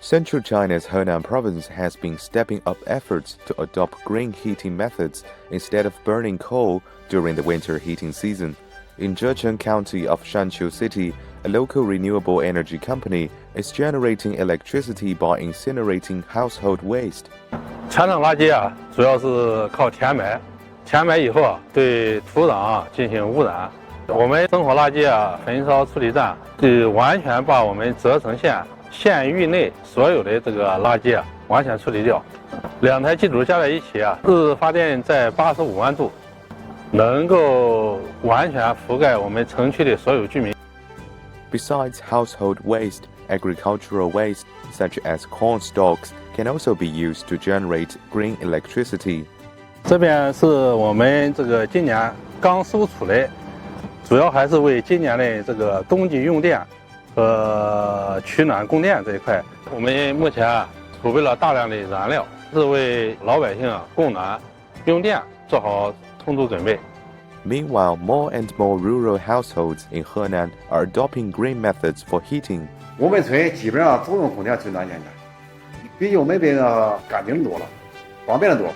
Central China's Henan province has been stepping up efforts to adopt green heating methods instead of burning coal during the winter heating season. In Zhecheng County of Shanqiu City, a local renewable energy company is generating electricity by incinerating household waste. 全场垃圾啊，主要是靠填埋，填埋以后啊，对土壤进行污染。我们生活垃圾焚烧处理站就完全把我们泽城县域内所有的这个垃圾完全处理掉。2台机组加在一起日发电在85万度，能够完全覆盖我们城区的所有居民。Besides household waste, agricultural waste such as corn stalks can also be used to generate green electricity. 这边是我们这个今年刚收出来，主要还是为今年的这个冬季用电和取暖供电这一块。我们目前储备了大量的燃料，是为老百姓供暖、用电做好充足准备。Meanwhile, more and more rural households in Henan are adopting green methods for heating. 我们村基本上都用空调取暖，现在比我们别个干净多了，方便的多。